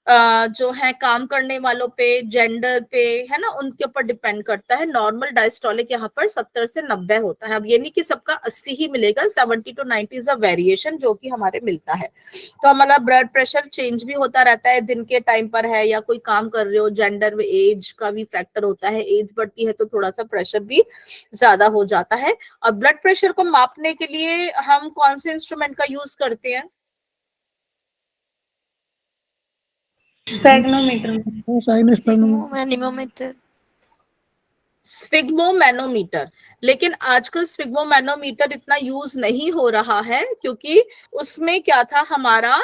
जो है काम करने वालों पे, जेंडर पे, है ना, उनके ऊपर डिपेंड करता है। नॉर्मल डायस्टोलिक यहाँ पर 70 से 90 होता है। अब ये नहीं कि सबका 80 ही मिलेगा, 70 to 90 इज अ वेरिएशन जो कि हमारे मिलता है। तो हमारा ब्लड प्रेशर चेंज भी होता रहता है, दिन के टाइम पर है या कोई काम कर रहे हो, जेंडर में एज का भी फैक्टर होता है, एज बढ़ती है तो थोड़ा सा प्रेशर भी ज्यादा हो जाता है। और ब्लड प्रेशर को मापने के लिए हम कौन से इंस्ट्रूमेंट का यूज करते हैं? मैनोमीटर। स्फिग्मोमैनोमीटर। लेकिन आजकल स्फिग्मोमैनोमीटर इतना यूज नहीं हो रहा है, क्योंकि उसमें क्या था, हमारा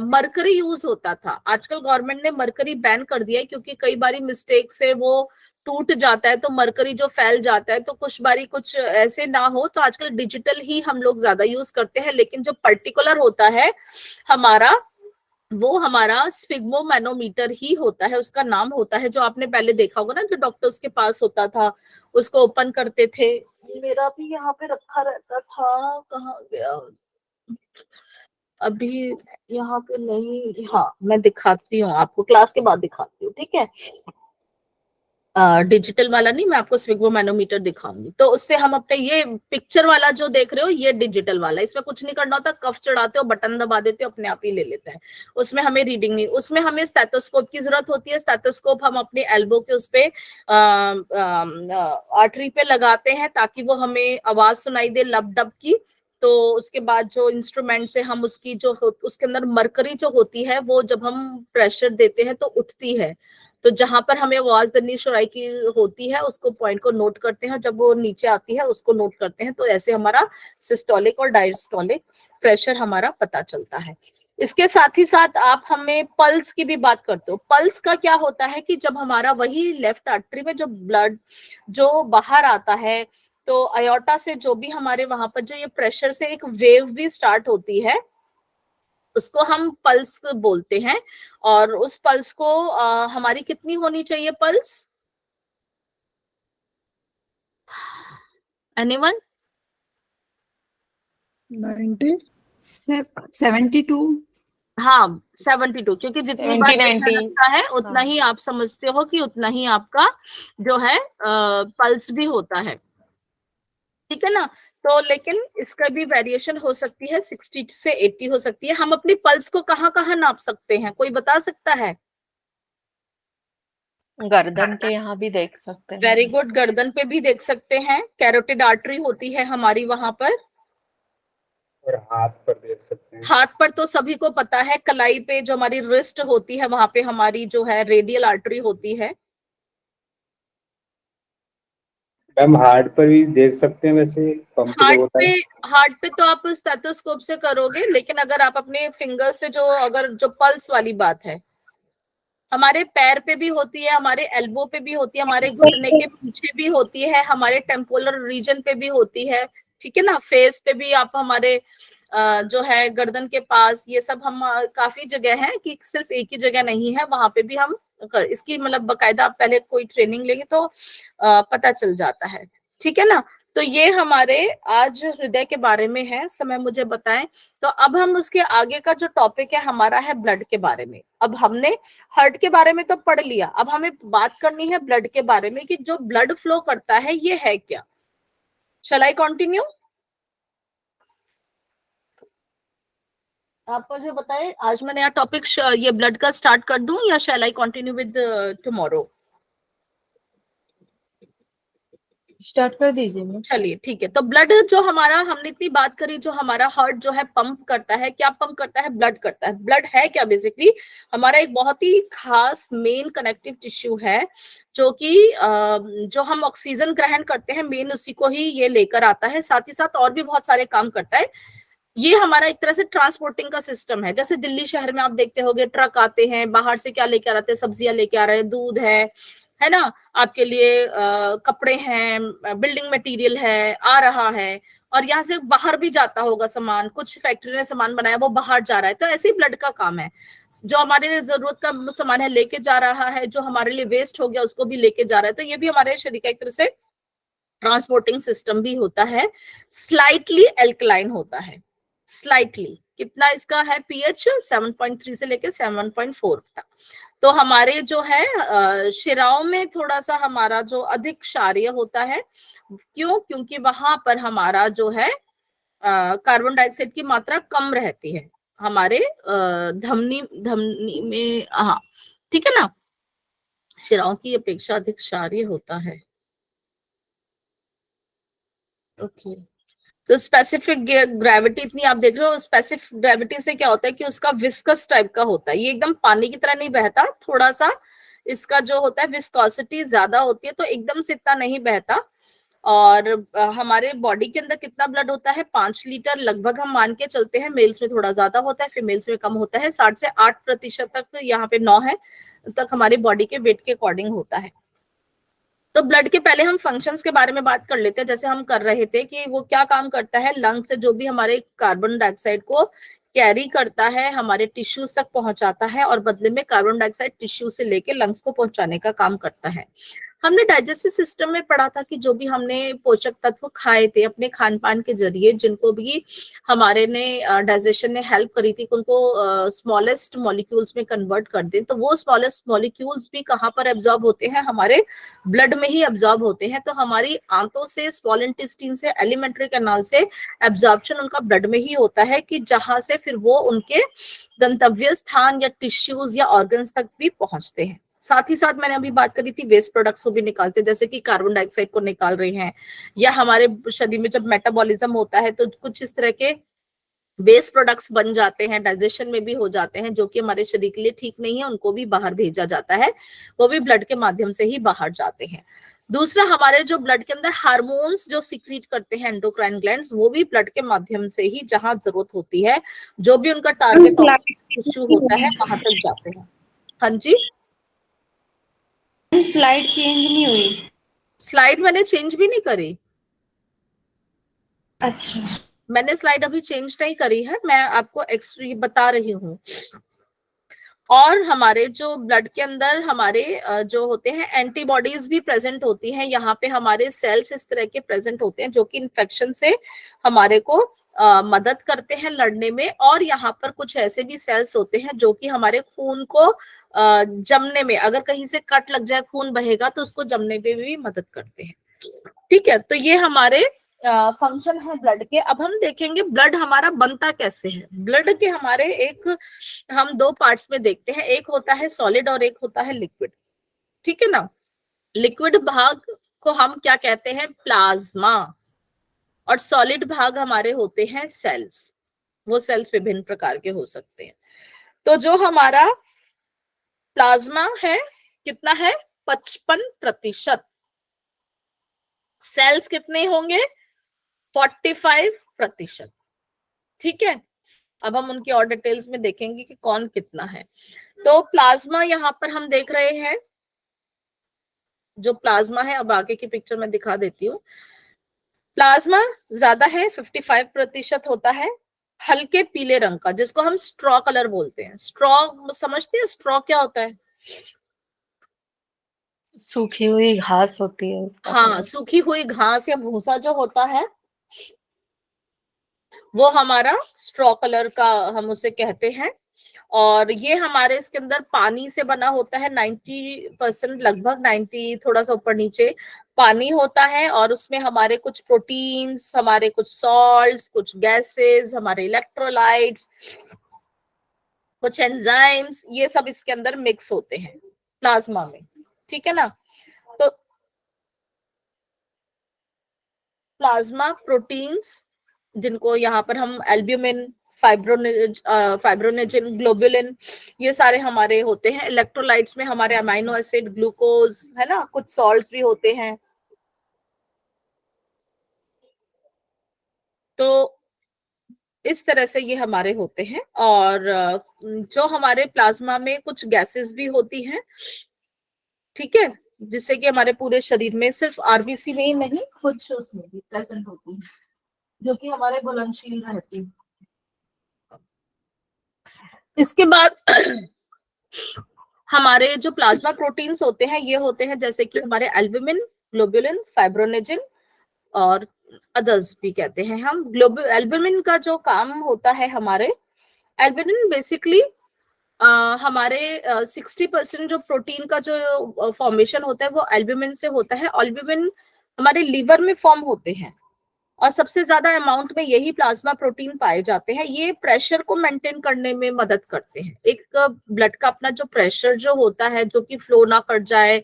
मरकरी यूज होता था। आजकल गवर्नमेंट ने मरकरी बैन कर दिया है, क्योंकि कई बारी मिस्टेक से वो टूट जाता है, तो मरकरी जो फैल जाता है, तो कुछ बारी कुछ ऐसे ना हो, तो आजकल डिजिटल ही हम लोग ज्यादा यूज करते हैं। लेकिन जो पर्टिकुलर होता है हमारा, वो हमारा स्फिग्मोमैनोमीटर ही होता है, उसका नाम होता है, जो आपने पहले देखा होगा ना, जो डॉक्टर्स के पास होता था, उसको ओपन करते थे। मेरा भी यहाँ पे रखा रहता था, कहाँ गया अभी, यहाँ पे नहीं। हाँ, मैं दिखाती हूँ आपको, क्लास के बाद दिखाती हूँ, ठीक है। डिजिटल वाला नहीं, मैं आपको स्फिग्मोमैनोमीटर दिखाऊंगी। तो उससे हम अपने, ये पिक्चर वाला जो देख रहे हो, ये डिजिटल वाला, इसमें कुछ नहीं करना होता, कफ चढ़ाते हो, बटन दबा देते हो, अपने आप ही ले लेता है। उसमें हमें रीडिंग नहीं, उसमें हमें स्टेथोस्कोप की जरूरत होती है। स्टेथोस्कोप हम अपने एल्बो के उस पे आर्टरी पे लगाते हैं, ताकि वो हमें आवाज सुनाई दे लब डब की। तो उसके बाद जो इंस्ट्रूमेंट से हम उसकी जो उसके अंदर मरकरी जो होती है, वो जब हम प्रेशर देते हैं तो उठती है। तो जहां पर हमें आवाज दरनी शुराई की होती है, उसको पॉइंट को नोट करते हैं, जब वो नीचे आती है उसको नोट करते हैं। तो ऐसे हमारा सिस्टोलिक और डायस्टोलिक प्रेशर हमारा पता चलता है। इसके साथ ही साथ आप हमें पल्स की भी बात करते हो। पल्स का क्या होता है कि जब हमारा वही लेफ्ट आर्टरी में जो ब्लड जो बाहर आता है, तो अयोटा से जो भी हमारे वहां पर जो ये प्रेशर से एक वेव भी स्टार्ट होती है, उसको हम पल्स बोलते हैं। और उस पल्स को हमारी कितनी होनी चाहिए पल्स? एनीवन? 72। हाँ, 72, क्योंकि जितनी बार 70, प्रेशर 90। लगता है उतना हाँ। ही आप समझते हो कि उतना ही आपका जो है पल्स भी होता है, ठीक है ना। तो लेकिन इसका भी वेरिएशन हो सकती है, 60 से 80 हो सकती है। हम अपनी पल्स को कहाँ कहाँ नाप सकते हैं, कोई बता सकता है? गर्दन के यहाँ भी देख सकते हैं। वेरी गुड, गर्दन पे भी देख सकते हैं, कैरोटिड आर्टरी होती है हमारी वहां पर। और हाथ पर देख सकते हैं। हाथ पर तो सभी को पता है, कलाई पे जो हमारी रिस्ट होती है, वहां पे हमारी जो है रेडियल आर्टरी होती है। मैम हार्ट पर भी देख सकते हैं, वैसे पंप जो होता है। हार्ट पे तो आप स्टेथोस्कोप से करोगे, लेकिन अगर आप अपने फिंगर से जो, अगर जो पल्स वाली बात है, हमारे पैर पे भी होती है, हमारे एल्बो पे भी होती है, हमारे घुटने के पीछे भी होती है, हमारे टेम्पोलर रीजन पे भी होती है, ठीक है ना। फेस पे भी आप हमारे जो है गर्दन के पास, ये सब हम काफी जगह है, कि सिर्फ एक ही जगह नहीं है, वहां पे भी हम इसकी मतलब बकायदा आप पहले कोई ट्रेनिंग लेंगे तो पता चल जाता है, ठीक है ना। तो ये हमारे आज हृदय के बारे में है, समय मुझे बताएं। तो अब हम उसके आगे का जो टॉपिक है हमारा है ब्लड के बारे में। अब हमने हार्ट के बारे में तो पढ़ लिया, अब हमें बात करनी है ब्लड के बारे में, कि जो ब्लड फ्लो करता है ये है क्या। शैल आई कंटिन्यू? आप मुझे बताएं, आज मैं नया टॉपिक ये ब्लड का स्टार्ट कर दूं, या shall I continue with tomorrow? Start कर दीजिए मैम। चलिए ठीक है। तो ब्लड जो हमारा, हमने इतनी बात करी, जो हमारा हार्ट जो है पंप करता है, क्या पंप करता है? ब्लड करता है। ब्लड है क्या? बेसिकली हमारा एक बहुत ही खास मेन कनेक्टिव टिश्यू है, जो कि जो हम ऑक्सीजन ग्रहण करते हैं, मेन उसी को ही ये लेकर आता है। साथ ही साथ और भी बहुत सारे काम करता है। ये हमारा एक तरह से ट्रांसपोर्टिंग का सिस्टम है। जैसे दिल्ली शहर में आप देखते होंगे, ट्रक आते हैं, बाहर से क्या लेके आ रहे हैं? सब्जियां लेके आ रहे हैं, दूध है ना, आपके लिए कपड़े हैं, बिल्डिंग मटेरियल है, आ रहा है। और यहाँ से बाहर भी जाता होगा सामान, कुछ फैक्ट्री ने सामान बनाया, वो बाहर जा रहा है। तो ऐसे ही ब्लड का काम है, जो हमारे लिए जरूरत का सामान है लेके जा रहा है, जो हमारे लिए वेस्ट हो गया उसको भी लेके जा रहा है। तो ये भी हमारे शरीर का एक तरह से ट्रांसपोर्टिंग सिस्टम भी होता है। स्लाइटली एल्कलाइन होता है, स्लाइटली कितना इसका है पीएच 7.3 से लेके 7.4 तक। तो हमारे जो है शिराओं में थोड़ा सा हमारा जो अधिक क्षारीय होता है, क्यों? क्योंकि वहां पर हमारा जो है कार्बन डाइऑक्साइड की मात्रा कम रहती है हमारे धमनी धमनी में, हाँ ठीक है ना, शिराओं की अपेक्षा अधिक क्षारीय होता है। ओके, तो स्पेसिफिक ग्रेविटी इतनी आप देख रहे हो, स्पेसिफिक ग्रेविटी से क्या होता है कि उसका विस्कस टाइप का होता है, ये एकदम पानी की तरह नहीं बहता, थोड़ा सा इसका जो होता है विस्कोसिटी ज्यादा होती है, तो एकदम से इतना नहीं बहता। और हमारे बॉडी के अंदर कितना ब्लड होता है? 5 लीटर लगभग हम मान के चलते हैं। मेल्स में थोड़ा ज्यादा होता है, फीमेल्स में कम होता है। 60 से 8% तक, यहाँ पे 9 है तक हमारी बॉडी के वेट के अकॉर्डिंग होता है। तो ब्लड के पहले हम फंक्शंस के बारे में बात कर लेते हैं, जैसे हम कर रहे थे कि वो क्या काम करता है। लंग से जो भी हमारे कार्बन डाइऑक्साइड को कैरी करता है, हमारे टिश्यूज तक पहुंचाता है, और बदले में कार्बन डाइऑक्साइड टिश्यू से लेके लंग्स को पहुंचाने का काम करता है। हमने डाइजेस्टिव सिस्टम में पढ़ा था कि जो भी हमने पोषक तत्व खाए थे अपने खान पान के जरिए, जिनको भी हमारे ने डाइजेशन ने हेल्प करी थी, उनको स्मॉलेस्ट मॉलिक्यूल्स में कन्वर्ट कर दें, तो वो स्मॉलेस्ट मॉलिक्यूल्स भी कहाँ पर एब्जॉर्ब होते हैं? हमारे ब्लड में ही एब्जॉर्ब होते हैं। तो हमारी आंतों से, स्मॉल इंटेस्टाइन से, एलिमेंट्री कैनाल से एब्जॉर्प्शन उनका ब्लड में ही होता है, कि जहां से फिर वो उनके गंतव्य स्थान या टिश्यूज या ऑर्गन्स तक भी पहुंचते हैं। साथ ही साथ मैंने अभी बात करी थी वेस्ट प्रोडक्ट्स को भी निकालते हैं, जैसे कि कार्बन डाइऑक्साइड को निकाल रहे हैं, या हमारे शरीर में जब मेटाबॉलिज्म होता है तो कुछ इस तरह के वेस्ट प्रोडक्ट्स बन जाते हैं, डाइजेशन में भी हो जाते हैं, जो कि हमारे शरीर के लिए ठीक नहीं है, उनको भी बाहर भेजा जाता है, वो भी ब्लड के माध्यम से ही बाहर जाते हैं। दूसरा, हमारे जो ब्लड के अंदर हार्मोन्स जो सीक्रेट करते हैं एंडोक्राइन ग्लैंड्स, वो भी ब्लड के माध्यम से ही, जहां जरूरत होती है, जो भी उनका टारगेट टिश्यू होता है, वहां तक जाते हैं। हाँ जी, स्लाइड चेंज नहीं हुई? स्लाइड मैंने चेंज भी नहीं करी। अच्छा, मैंने स्लाइड अभी चेंज नहीं करी है, मैं आपको एक्स्ट्रा बता रही हूँ। और हमारे जो ब्लड के अंदर हमारे जो होते हैं एंटीबॉडीज भी प्रेजेंट होती हैं। यहाँ पे हमारे सेल्स इस तरह के प्रेजेंट होते हैं जो कि इन्फेक्शन से हमारे को मदद करते हैं लड़ने में। और यहाँ पर कुछ ऐसे भी सेल्स होते हैं जो कि हमारे खून को जमने में, अगर कहीं से कट लग जाए खून बहेगा तो उसको जमने में भी मदद करते हैं। ठीक है, तो ये हमारे फंक्शन है ब्लड के। अब हम देखेंगे ब्लड हमारा बनता कैसे है। ब्लड के हमारे हम 2 पार्ट्स में देखते हैं, एक होता है सॉलिड और एक होता है लिक्विड। ठीक है ना, लिक्विड भाग को हम क्या कहते हैं? प्लाज्मा। और सॉलिड भाग हमारे होते हैं सेल्स। वो सेल्स विभिन्न प्रकार के हो सकते हैं। तो जो हमारा प्लाज्मा है कितना है? 55%। सेल्स कितने होंगे? 45%। ठीक है, अब हम उनकी और डिटेल्स में देखेंगे कि कौन कितना है। तो प्लाज्मा यहाँ पर हम देख रहे हैं, जो प्लाज्मा है, अब आगे की पिक्चर में दिखा देती हूँ। प्लाज्मा ज्यादा है, 55% होता है, हल्के पीले रंग का, जिसको हम स्ट्रॉ कलर बोलते हैं। स्ट्रॉ समझते हैं? स्ट्रॉ क्या होता है? सूखी हुई घास होती है उसका हाँ, कलर। सूखी हुई घास या भूसा जो होता है, वो हमारा स्ट्रॉ कलर का हम उसे कहते हैं। और ये हमारे इसके अंदर पानी से बना होता है, 90% लगभग, 90 थोड़ा सा ऊपर नीचे पानी होता है। और उसमें हमारे कुछ प्रोटीन्स, हमारे कुछ सॉल्ट्स, कुछ गैसेस, हमारे इलेक्ट्रोलाइट्स, कुछ एंजाइम्स, ये सब इसके अंदर मिक्स होते हैं प्लाज्मा में। ठीक है ना, तो प्लाज्मा प्रोटीन्स, जिनको यहाँ पर हम एल्ब्यूमिन, फाइब्रोनेजिन, ग्लोबुलिन, ये सारे हमारे होते हैं। इलेक्ट्रोलाइट्स में हमारे अमाइनो एसिड, ग्लूकोज, है ना, कुछ सॉल्ट्स भी होते हैं। तो इस तरह से ये हमारे होते हैं। और जो हमारे प्लाज्मा में कुछ गैसेस भी होती हैं, ठीक है, जिससे कि हमारे पूरे शरीर में, सिर्फ आरबीसी में ही नहीं, कुछ उसमें भी प्रेजेंट होती है, जो कि हमारे घुलनशील रहती है। इसके बाद हमारे जो प्लाज्मा प्रोटीन्स होते हैं, ये होते हैं जैसे कि हमारे एल्ब्यूमिन, ग्लोबुलिन, फाइब्रोनेजिन और अदर्स भी कहते हैं हम। एल्ब्यूमिन का जो काम होता है हमारे एल्ब्यूमिन बेसिकली हमारे 60% जो प्रोटीन का जो फॉर्मेशन होता है वो एल्ब्यूमिन से होता है। एल्ब्यूमिन हमारे लीवर में फॉर्म होते हैं और सबसे ज्यादा अमाउंट में यही प्लाज्मा प्रोटीन पाए जाते हैं। ये प्रेशर को मेंटेन करने में मदद करते हैं। एक ब्लड का अपना जो प्रेशर जो होता है, जो कि फ्लो ना कट जाए,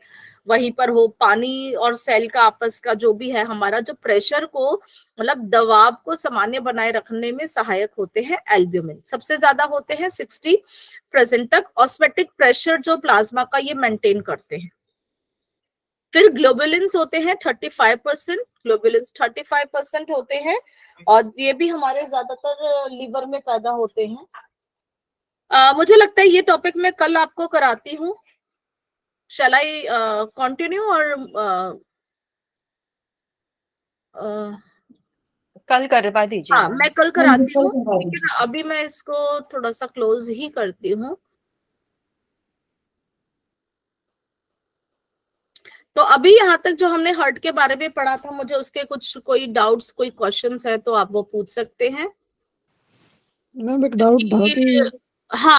वहीं पर हो, पानी और सेल का आपस का जो भी है, हमारा जो प्रेशर को मतलब दबाव को सामान्य बनाए रखने में सहायक होते हैं एल्ब्यूमिन। सबसे ज्यादा होते हैं 60% तक। ऑस्मेटिक प्रेशर जो प्लाज्मा का ये मेंटेन करते हैं। फिर ग्लोबुलिन्स होते हैं 35%, ग्लोबुलिन्स 35% होते हैं और ये भी हमारे ज्यादातर लीवर में पैदा होते हैं। मुझे लगता है ये टॉपिक मैं कल आपको कराती हूँ। शैल आई कंटिन्यू और कल करवा दीजिए। हाँ, मैं कल कराती हूँ, ठीक है ना। अभी मैं इसको थोड़ा सा क्लोज ही करती हूँ। तो अभी यहाँ तक जो हमने हार्ट के बारे में पढ़ा था, मुझे उसके कुछ कोई डाउट्स, कोई क्वेश्चंस है तो आप वो पूछ सकते हैं। मैम एक डाउट था कि हाँ,